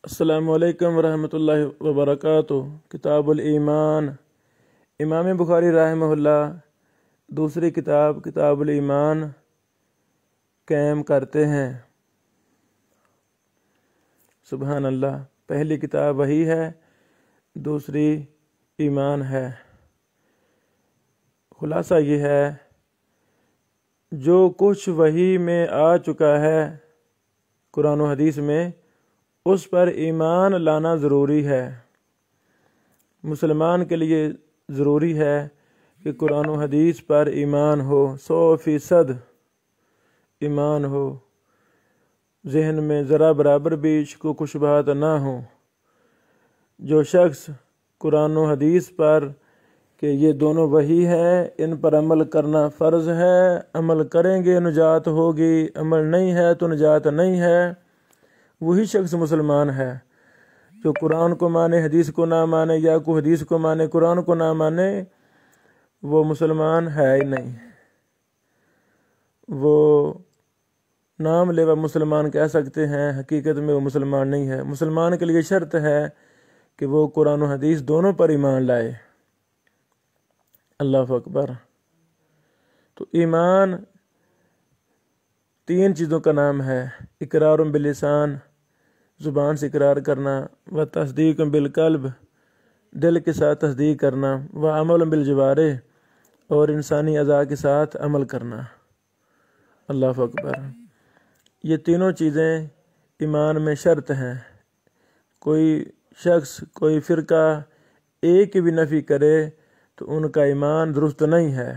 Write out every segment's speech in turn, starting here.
السلام علیکم ورحمۃ اللہ وبرکاتہ۔ کتاب الایمان، امام بخاری رحمہ اللہ دوسری کتاب کتاب الایمان قائم کرتے ہیں۔ سبحان اللہ، پہلی کتاب وحی ہے، دوسری ایمان ہے۔ خلاصہ یہ ہے، جو کچھ وحی میں آ چکا ہے قرآن و حدیث میں، اس پر ایمان لانا ضروری ہے۔ مسلمان کے لیے ضروری ہے کہ قرآن و حدیث پر ایمان ہو، 100% ایمان ہو، ذہن میں ذرا برابر بھی شک و شبہات نہ ہوں۔ جو شخص قرآن و حدیث پر کہ یہ دونوں وحی ہیں، ان پر عمل کرنا فرض ہے، عمل کریں گے نجات ہوگی، عمل نہیں ہے تو نجات نہیں ہے، وہی شخص مسلمان ہے۔ جو قرآن کو مانے حدیث کو نہ مانے، یا کو حدیث کو مانے قرآن کو نہ مانے، وہ مسلمان ہے ہی نہیں، وہ نام لیوا مسلمان کہہ سکتے ہیں، حقیقت میں وہ مسلمان نہیں ہے۔ مسلمان کے لیے شرط ہے کہ وہ قرآن و حدیث دونوں پر ایمان لائے۔ اللہ اکبر۔ تو ایمان 3 چیزوں کا نام ہے: اقرار باللسان، زبان سے اقرار کرنا، و تصدیق بالقلب، دل کے ساتھ تصدیق کرنا، و عمل بالجوارح، اور انسانی اعضاء کے ساتھ عمل کرنا۔ اللہ اکبر۔ یہ تینوں چیزیں ایمان میں شرط ہیں۔ کوئی شخص، کوئی فرقہ ایک کی بھی نفی کرے تو ان کا ایمان درست نہیں ہے۔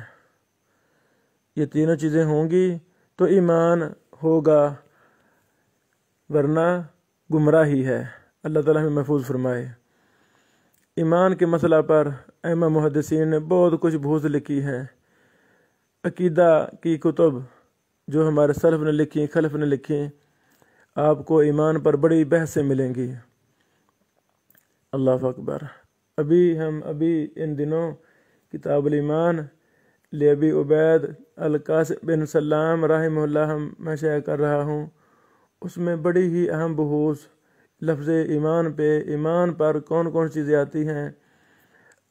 یہ تینوں چیزیں ہوں گی تو ایمان ہوگا، ورنہ گمراہی ہے۔ اللہ تعالیٰ ہمیں محفوظ فرمائے۔ ایمان کے مسئلہ پر ائمہ محدثین نے بہت کچھ بحوث لکھی ہیں۔ عقیدہ کی کتب جو ہمارے سلف نے لکھی، خلف نے لکھی، آپ کو ایمان پر بڑی بحثیں ملیں گی۔ اللہ اکبر۔ ابھی ان دنوں کتاب الایمان لابی عبید القاسم بن سلام رحمہ اللہ میں شائع کر رہا ہوں۔ اس میں بڑی ہی اہم بحوث لفظ ایمان پہ، ایمان پر کون کون چیزیں آتی ہیں،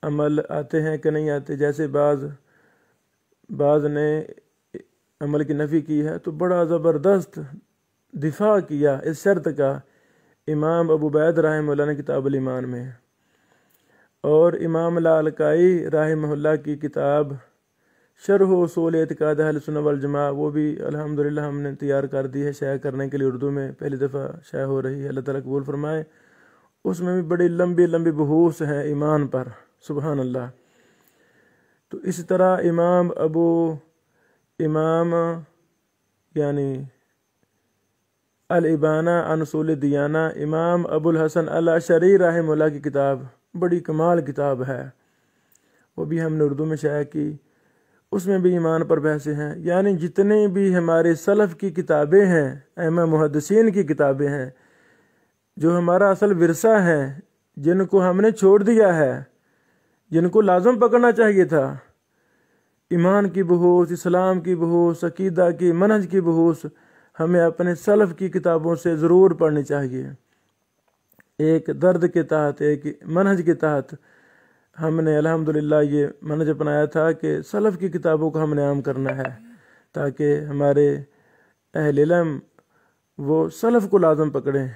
عمل آتے ہیں کہ نہیں آتے۔ جیسے بعض نے عمل کی نفی کی ہے تو بڑا زبردست دفاع کیا اس شرط کا امام ابو عبید رحمہ اللہ نے کتاب الایمان میں، اور امام لالکائی رحمہ اللہ کی کتاب شرح اصول اعتقاد اہل سنت والجماعہ، وہ بھی الحمدللہ ہم نے تیار کر دی ہے شائع کرنے کے لیے، اردو میں پہلی دفعہ شائع ہو رہی ہے۔ اللہ تعالیٰ قبول فرمائے۔ اس میں بھی بڑی لمبی بحوث ہیں ایمان پر۔ سبحان اللہ۔ تو اسی طرح امام یعنی الابانہ عن اصول الدیانہ، امام ابو الحسن الاشعری رحمہ اللہ کی کتاب بڑی کمال کتاب ہے، وہ بھی ہم نے اردو میں شائع کی۔ اس میں بھی ایمان پر بحثیں ہیں۔ یعنی جتنے بھی ہمارے سلف کی کتابیں ہیں، ائمہ محدثین کی کتابیں ہیں، جو ہمارا اصل ورثہ ہے، جن کو ہم نے چھوڑ دیا ہے، جن کو لازم پکڑنا چاہیے تھا، ایمان کی بحوث، اسلام کی بحوث، عقیدہ کی، منہج کی بحوث ہمیں اپنے سلف کی کتابوں سے ضرور پڑھنی چاہیے۔ ایک درد کے تحت، ایک منہج کے تحت ہم نے الحمدللہ یہ منہج اپنایا تھا کہ سلف کی کتابوں کو ہم نے عام کرنا ہے، تاکہ ہمارے اہل علم وہ سلف کو لازم پکڑیں۔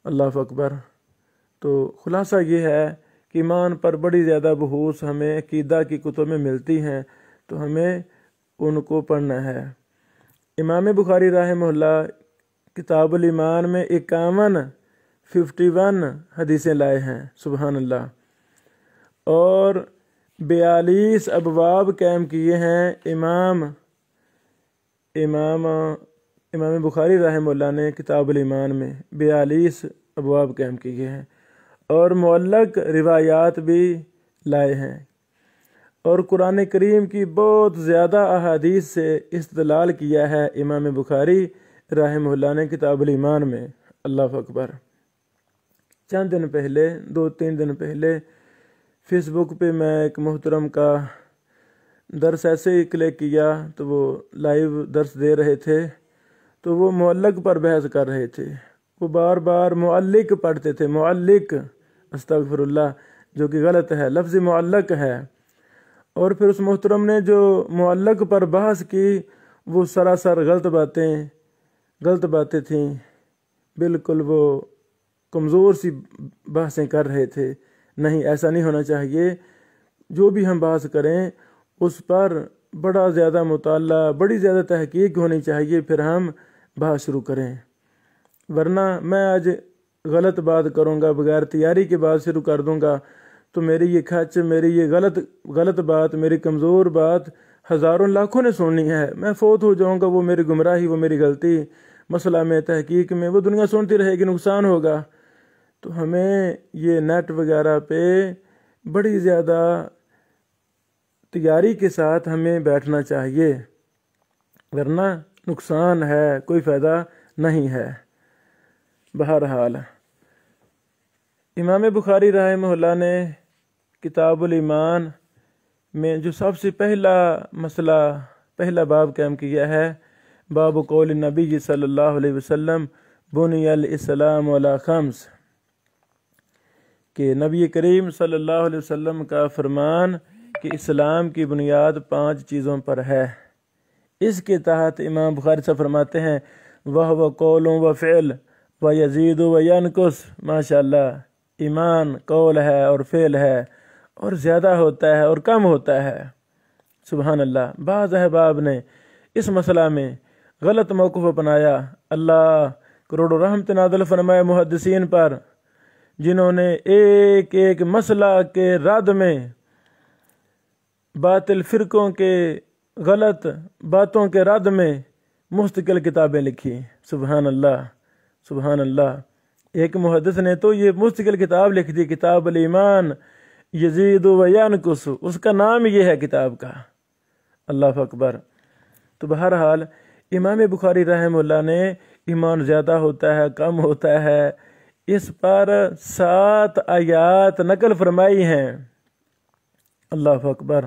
اللہ اکبر۔ تو خلاصہ یہ ہے کہ ایمان پر بڑی زیادہ بحوث ہمیں عقیدہ کی کتب میں ملتی ہیں، تو ہمیں ان کو پڑھنا ہے۔ امام بخاری رحمہ اللہ کتاب الایمان میں 51 حدیثیں لائے ہیں۔ سبحان اللہ۔ اور 42 ابواب قائم کیے ہیں امام بخاری رحمہ اللہ نے کتاب الایمان میں 42 ابواب قائم کیے ہیں، اور معلق روایات بھی لائے ہیں، اور قرآن کریم کی بہت زیادہ احادیث سے استدلال کیا ہے امام بخاری رحمہ اللہ نے کتاب الایمان میں۔ اللہ اکبر۔ چند دن پہلے، 2-3 دن پہلے، فیس بک پہ میں ایک محترم کا درس ایسے ہی کلک کیا تو وہ لائیو درس دے رہے تھے، تو وہ معلق پر بحث کر رہے تھے۔ وہ بار بار معلق پڑھتے تھے، معلق، استغفر اللہ، جو کہ غلط ہے، لفظ معلق ہے۔ اور پھر اس محترم نے جو معلق پر بحث کی وہ سراسر غلط باتیں تھیں، بالکل وہ کمزور سی بحثیں کر رہے تھے۔ نہیں، ایسا نہیں ہونا چاہیے۔ جو بھی ہم بحث کریں اس پر بڑا زیادہ مطالعہ، بڑی زیادہ تحقیق ہونی چاہیے، پھر ہم بحث شروع کریں۔ ورنہ میں آج غلط بات کروں گا، بغیر تیاری کے بات شروع کر دوں گا، تو میری یہ کھچ، میری یہ غلط بات، میری کمزور بات ہزاروں لاکھوں نے سننی ہے۔ میں فوت ہو جاؤں گا، وہ میری گمراہی، وہ میری غلطی، مسئلہ میں، تحقیق میں، وہ دنیا سنتی رہے گی، نقصان ہوگا۔ تو ہمیں یہ نیٹ وغیرہ پہ بڑی زیادہ تیاری کے ساتھ ہمیں بیٹھنا چاہیے، ورنہ نقصان ہے، کوئی فائدہ نہیں ہے۔ بہرحال امام بخاری رحمہ اللہ نے کتاب الایمان میں جو سب سے پہلا باب قائم کیا ہے، باب قول نبی صلی اللہ علیہ وسلم بنی الاسلام علی خمس، کہ نبی کریم صلی اللہ علیہ وسلم کا فرمان کہ اسلام کی بنیاد 5 چیزوں پر ہے۔ اس کے تحت امام بخاری سے فرماتے ہیں وَهُوَ قَوْلٌ وَفِعْلٌ وَيَزِيدُ وَيَنْقُصُ۔ ماشاءاللہ، ایمان قول ہے اور فعل ہے، اور زیادہ ہوتا ہے اور کم ہوتا ہے۔ سبحان اللہ۔ بعض احباب نے اس مسئلہ میں غلط موقف اپنایا، اللہ کروڑوں رحمت نازل فرمائے محدثین پر، جنہوں نے ایک ایک مسئلہ کے رد میں باطل فرقوں کے غلط باتوں کے رد میں مستقل کتابیں لکھی۔ سبحان اللہ، سبحان اللہ۔ ایک محدث نے تو یہ مستقل کتاب لکھ دی، کتاب الایمان یزید و ینقص، اس کا نام یہ ہے کتاب کا۔ اللہ اکبر۔ تو بہرحال امام بخاری رحمہ اللہ نے ایمان زیادہ ہوتا ہے، کم ہوتا ہے، اس پر 7 آیات نقل فرمائی ہیں۔ اللہ اکبر۔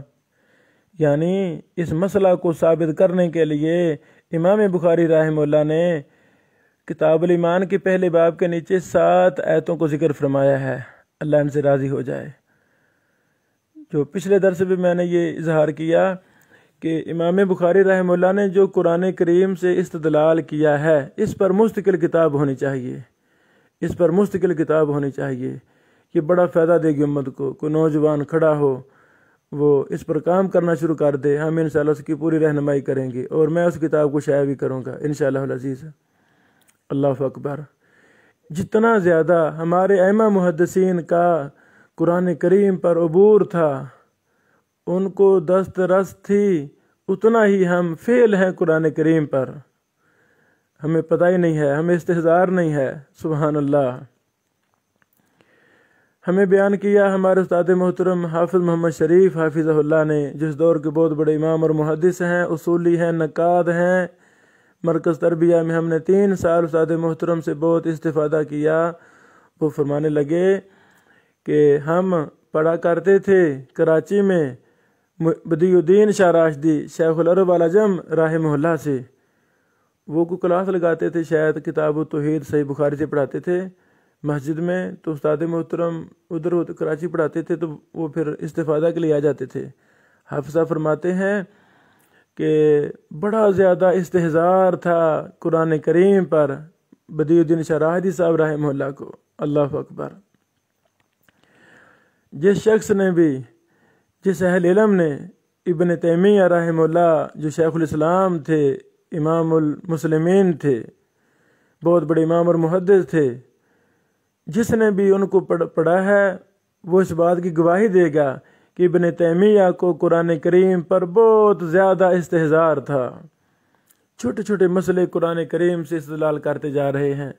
یعنی اس مسئلہ کو ثابت کرنے کے لیے امام بخاری رحمہ اللہ نے کتاب الایمان کے پہلے باب کے نیچے 7 آیتوں کو ذکر فرمایا ہے، اللہ ان سے راضی ہو جائے۔ جو پچھلے درس میں میں نے یہ اظہار کیا کہ امام بخاری رحمہ اللہ نے جو قرآن کریم سے استدلال کیا ہے، اس پر مستقل کتاب ہونی چاہیے، اس پر مستقل کتاب ہونی چاہیے۔ یہ بڑا فائدہ دے گی امت کو۔ کوئی نوجوان کھڑا ہو، وہ اس پر کام کرنا شروع کر دے، ہم انشاءاللہ اس کی پوری رہنمائی کریں گے، اور میں اس کتاب کو شائع بھی کروں گا انشاءاللہ العزیز۔ اللہ اکبر۔ جتنا زیادہ ہمارے ائمہ محدثین کا قرآن کریم پر عبور تھا، ان کو دسترس تھی، اتنا ہی ہم فیل ہیں قرآن کریم پر، ہمیں پتہ ہی نہیں ہے، ہمیں استحضار نہیں ہے۔ سبحان اللہ۔ ہمیں بیان کیا ہمارے استاد محترم حافظ محمد شریف حافظہ اللہ نے، جس دور کے بہت بڑے امام اور محدث ہیں، اصولی ہیں، نقاد ہیں۔ مرکز تربیہ میں ہم نے 3 سال استاد محترم سے بہت استفادہ کیا۔ وہ فرمانے لگے کہ ہم پڑھا کرتے تھے کراچی میں بدیع الدین شاہ راشدی شیخ العرب العجم رحمہ اللہ سے، وہ کو کلاس لگاتے تھے، شاید کتاب التوحید صحیح بخاری سے پڑھاتے تھے مسجد میں، تو استاد محترم ادھر کراچی پڑھاتے تھے، تو وہ پھر استفادہ کے لیے آ جاتے تھے۔ حافظہ فرماتے ہیں کہ بڑا زیادہ استحضار تھا قرآن کریم پر بدیع الدین شاہ راشدی صاحب رحمہ اللہ کو۔ اللہ اکبر۔ جس شخص نے بھی، جس اہل علم نے ابن تیمیہ رحمہ اللہ، جو شیخ الاسلام تھے، امام المسلمین تھے، بہت بڑے امام اور محدث تھے، جس نے بھی ان کو پڑھا ہے، وہ اس بات کی گواہی دے گا کہ ابن تیمیہ کو قرآن کریم پر بہت زیادہ استحضار تھا۔ چھوٹے چھوٹے مسئلے قرآن کریم سے استدلال کرتے جا رہے ہیں،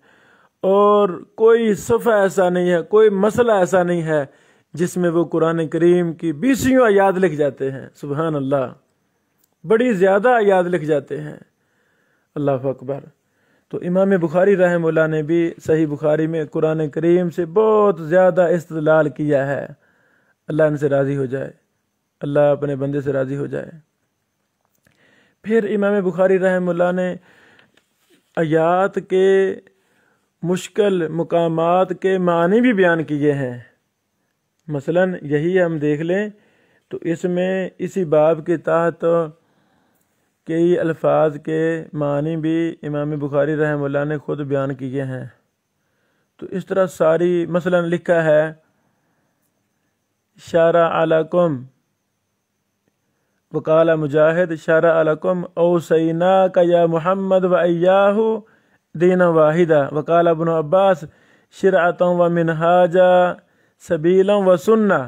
اور کوئی صفحہ ایسا نہیں ہے، کوئی مسئلہ ایسا نہیں ہے جس میں وہ قرآن کریم کی 20 آیات لکھ جاتے ہیں۔ سبحان اللہ، بڑی زیادہ آیات لکھ جاتے ہیں۔ اللہ اکبر۔ تو امام بخاری رحمہ اللہ نے بھی صحیح بخاری میں قرآن کریم سے بہت زیادہ استدلال کیا ہے۔ اللہ ان سے راضی ہو جائے، اللہ اپنے بندے سے راضی ہو جائے۔ پھر امام بخاری رحمہ اللہ نے آیات کے مشکل مقامات کے معنی بھی بیان کیے ہیں۔ مثلاً یہی ہم دیکھ لیں تو اس میں اسی باب کے تحت کئی الفاظ کے معنی بھی امام بخاری رحمہ اللہ نے خود بیان کیے ہیں۔ تو اس طرح ساری مثلاً لکھا ہے شارع علیکم، وقال مجاہد شارع علیکم اوصیناک یا محمد و ایاہ دینا واحدہ، وقال ابن عباس شرعتا و منہاجا سبیلا و سنہ۔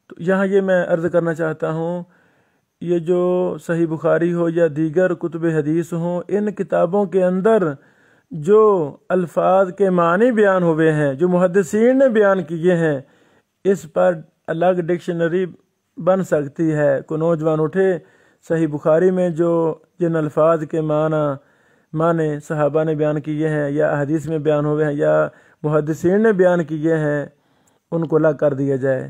تو یہاں یہ میں عرض کرنا چاہتا ہوں، یہ جو صحیح بخاری ہو یا دیگر کتب حدیث ہوں، ان کتابوں کے اندر جو الفاظ کے معنی بیان ہوئے ہیں، جو محدثین نے بیان کیے ہیں، اس پر الگ ڈکشنری بن سکتی ہے۔ کوئی نوجوان اٹھے صحیح بخاری میں جو جن الفاظ کے معنی صحابہ نے بیان کیے ہیں یا حدیث میں بیان ہوئے ہیں یا محدثین نے بیان کیے ہیں، ان کو الگ کر دیا جائے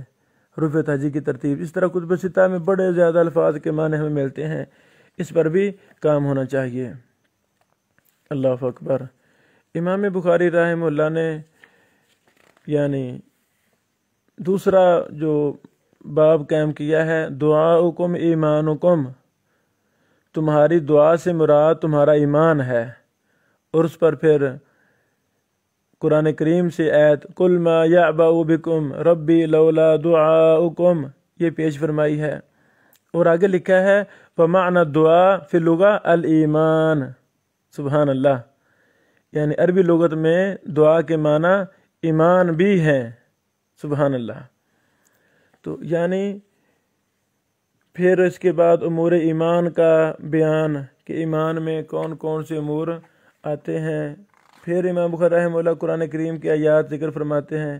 رفع تہجی کی ترتیب۔ اس طرح کتب ستہ میں بڑے زیادہ الفاظ کے معنی ہمیں ملتے ہیں، اس پر بھی کام ہونا چاہیے۔ اللہ اکبر۔ امام بخاری رحمہ اللہ نے یعنی دوسرا جو باب قائم کیا ہے، دعاؤکم ایمانکم، تمہاری دعا سے مراد تمہارا ایمان ہے، اور اس پر پھر قرآن کریم سے آیت قل ما یعبأ بکم ربی لولا دعاؤکم یہ پیش فرمائی ہے، اور آگے لکھا ہے ومعنی الدعاء فی اللغہ الایمان۔ سبحان اللہ، یعنی عربی لغت میں دعا کے معنی ایمان بھی ہیں۔ سبحان اللہ۔ تو یعنی پھر اس کے بعد امور ایمان کا بیان کہ ایمان میں کون کون سے امور آتے ہیں۔ پھر امام بخاری رحمہ اللہ قرآن کریم کی آیات ذکر فرماتے ہیں،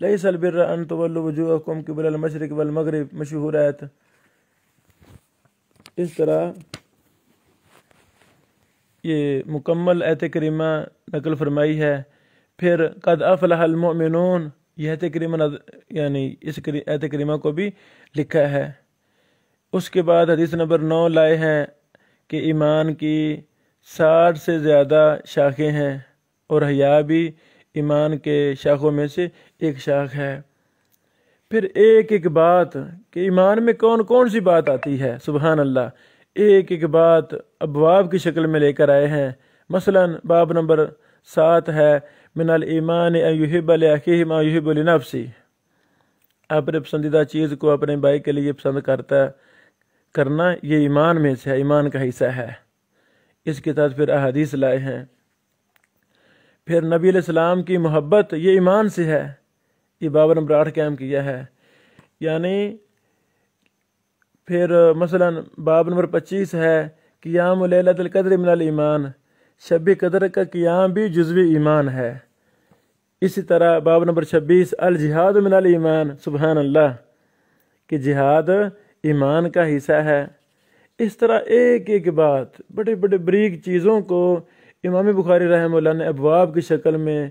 لیس البر ان تولوا وجوہکم قبل المشرق والمغرب، مشہور آیت۔ اس طرح یہ مکمل آیت کریمہ نقل فرمائی ہے۔ پھر قد افلح المؤمنون، یہ آیت کریمہ یعنی اس آیت کریمہ کو بھی لکھا ہے۔ اس کے بعد حدیث نمبر 9 لائے ہیں کہ ایمان کی 60 سے زیادہ شاخیں ہیں، اور حیا بھی ایمان کے شاخوں میں سے ایک شاخ ہے۔ پھر ایک ایک بات کہ ایمان میں کون کون سی بات آتی ہے، سبحان اللہ، ایک ایک بات ابواب کی شکل میں لے کر آئے ہیں۔ مثلا باب نمبر 7 ہے من الایمان ان یحب لاخیہ ما یحب لنفسہ، اپنے پسندیدہ چیز کو اپنے بھائی کے لیے پسند کرنا یہ ایمان میں سے ہے، ایمان کا حصہ ہے۔ اس کے تحت پھر احادیث لائے ہیں۔ پھر نبی علیہ السلام کی محبت یہ ایمان سے ہے، یہ باب نمبر 8 قائم کیا ہے۔ یعنی پھر مثلا باب نمبر 25 ہے قیام لیلۃ القدر من الایمان، شب قدر کا قیام بھی جزوی ایمان ہے۔ اسی طرح باب نمبر 26 الجہاد من الایمان، سبحان اللہ، کہ جہاد ایمان کا حصہ ہے۔ اس طرح ایک ایک بات بڑے بڑے بریک چیزوں کو امام بخاری رحمہ اللہ نے ابواب کی شکل میں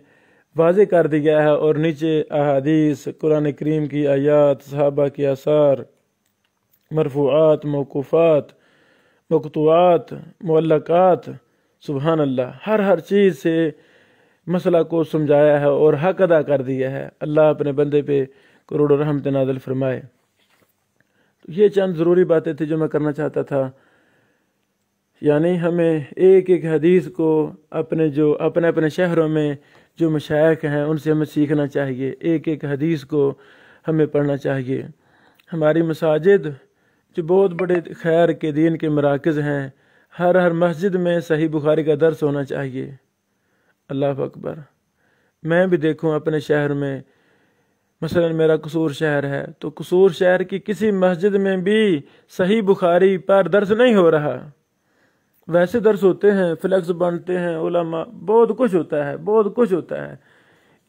واضح کر دیا ہے، اور نیچے احادیث، قرآن کریم کی آیات، صحابہ کی آثار، مرفوعات، موقوفات، مقطوعات، معلقات، سبحان اللہ، ہر چیز سے مسئلہ کو سمجھایا ہے اور حق ادا کر دیا ہے۔ اللہ اپنے بندے پہ کروڑوں رحمت نازل فرمائے۔ تو یہ چند ضروری باتیں تھیں جو میں کرنا چاہتا تھا۔ یعنی ہمیں ایک ایک حدیث کو اپنے شہروں میں جو مشائخ ہیں ان سے ہمیں سیکھنا چاہیے، ایک ایک حدیث کو ہمیں پڑھنا چاہیے۔ ہماری مساجد جو بہت بڑے خیر کے دین کے مراکز ہیں، ہر مسجد میں صحیح بخاری کا درس ہونا چاہیے۔ اللہ اکبر۔ میں بھی دیکھوں اپنے شہر میں، مثلا میرا قصور شہر ہے، تو قصور شہر کی کسی مسجد میں بھی صحیح بخاری پر درس نہیں ہو رہا۔ ویسے درس ہوتے ہیں، فلیکس بنتے ہیں، علماء، بہت کچھ ہوتا ہے،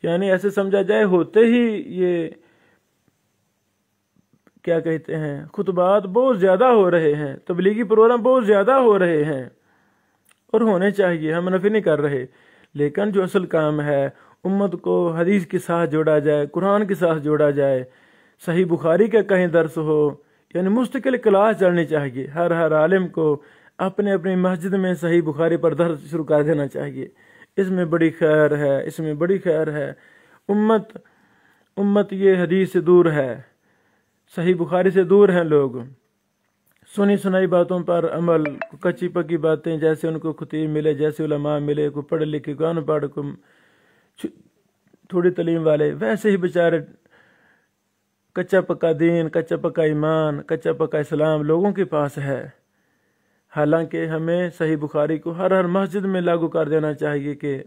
یعنی ایسے سمجھا جائے ہوتے ہی یہ کیا کہتے ہیں، خطبات بہت زیادہ ہو رہے ہیں، تبلیغی پروگرام بہت زیادہ ہو رہے ہیں، اور ہونے چاہیے، ہم نفی نہیں کر رہے، لیکن جو اصل کام ہے امت کو حدیث کے ساتھ جوڑا جائے، قرآن کے ساتھ جوڑا جائے، صحیح بخاری کا کہیں درس ہو، یعنی مستقل کلاس چلنی چاہیے۔ ہر عالم کو اپنے مسجد میں صحیح بخاری پر درس شروع کر دینا چاہیے۔ اس میں بڑی خیر ہے، اس میں بڑی خیر ہے۔ امت یہ حدیث سے دور ہے، صحیح بخاری سے دور ہیں لوگ۔ سنی سنائی باتوں پر عمل، کچی پکی باتیں، جیسے ان کو خطیب ملے، جیسے علماء ملے، کوئی پڑھے لکھے، کوئی ان پڑھ، کوئی تھوڑی تعلیم والے، ویسے ہی بیچارے کچا پکا دین، کچا پکا ایمان، کچا پکا اسلام لوگوں کے پاس ہے۔ حالانکہ ہمیں صحیح بخاری کو ہر مسجد میں لاگو کر دینا چاہیے کہ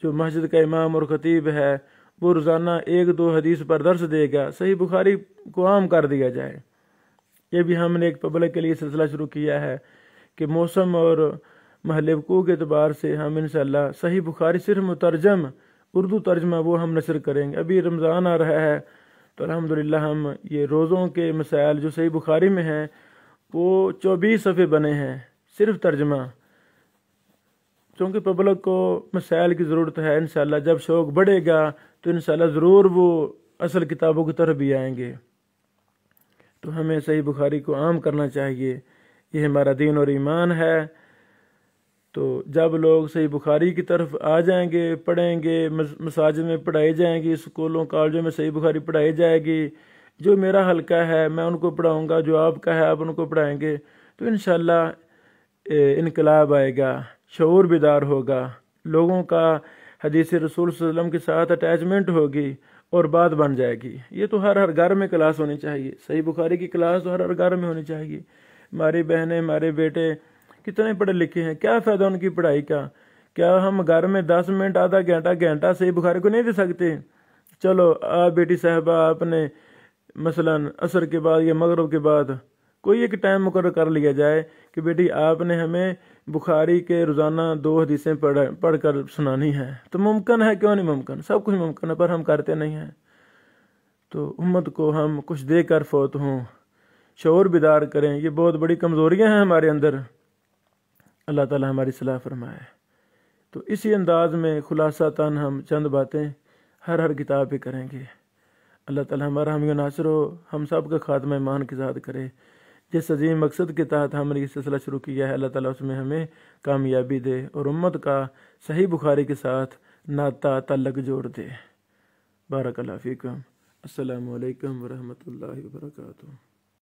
جو مسجد کا امام اور خطیب ہے وہ روزانہ 1-2 حدیث پر درس دے گا، صحیح بخاری کو عام کر دیا جائے۔ یہ بھی ہم نے ایک پبلک کے لیے سلسلہ شروع کیا ہے کہ موسم اور محل وقوع کے اعتبار سے ہم انشاءاللہ صحیح بخاری صرف مترجم اردو ترجمہ وہ ہم نشر کریں گے۔ ابھی رمضان آ رہا ہے تو الحمدللہ ہم یہ روزوں کے مسائل جو صحیح بخاری میں ہیں وہ 24 صفحے بنے ہیں صرف ترجمہ، چونکہ پبلک کو مسائل کی ضرورت ہے۔ انشاءاللہ جب شوق بڑھے گا تو انشاءاللہ ضرور وہ اصل کتابوں کی طرف بھی آئیں گے۔ تو ہمیں صحیح بخاری کو عام کرنا چاہیے، یہ ہمارا دین اور ایمان ہے۔ تو جب لوگ صحیح بخاری کی طرف آ جائیں گے، پڑھیں گے، مساجد میں پڑھائی جائیں گی، اسکولوں کالجوں میں صحیح بخاری پڑھائی جائے گی، جو میرا حلقہ ہے میں ان کو پڑھاؤں گا، جو آپ کا ہے آپ ان کو پڑھائیں گے، تو انشاءاللہ انقلاب آئے گا، شعور بیدار ہوگا، لوگوں کا حدیث رسول صلی اللہ علیہ وسلم کے ساتھ اٹیچمنٹ ہوگی اور بات بن جائے گی۔ یہ تو ہر گھر میں کلاس ہونی چاہیے، صحیح بخاری کی کلاس تو ہر گھر میں ہونی چاہیے۔ ہماری بہنیں، ہمارے بیٹے کتنے پڑھے لکھے ہیں، کیا فائدہ ان کی پڑھائی کا؟ کیا ہم گھر میں 10 منٹ، آدھا گھنٹہ صحیح بخاری کو نہیں دے سکتے؟ چلو آپ بیٹی صاحبہ آپ نے مثلا عصر کے بعد یا مغرب کے بعد کوئی ایک ٹائم مقرر کر لیا جائے کہ بیٹی آپ نے ہمیں بخاری کے روزانہ 2 حدیثیں پڑھ کر سنانی ہیں۔ تو ممکن ہے، کیوں نہیں ممکن؟ سب کچھ ممکن ہے، پر ہم کرتے نہیں ہیں۔ تو امت کو ہم کچھ دے کر فوت ہوں، شعور بیدار کریں، یہ بہت بڑی کمزوریاں ہیں ہمارے اندر، اللہ تعالی ہماری صلاح فرمائے۔ تو اسی انداز میں خلاصہ تن ہم چند باتیں ہر کتاب پہ کریں گے۔ اللہ تعالی ہمارا حامی و ناصر ہو، ہم سب کا خاتمہ ایمان کے ساتھ کرے۔ جس عظیم مقصد کے تحت ہم نے یہ سلسلہ شروع کیا ہے، اللہ تعالیٰ اس میں ہمیں کامیابی دے اور امت کا صحیح بخاری کے ساتھ ناطہ تعلق جوڑ دے۔ بارک اللہ فیکم۔ السلام علیکم ورحمۃ اللہ وبرکاتہ۔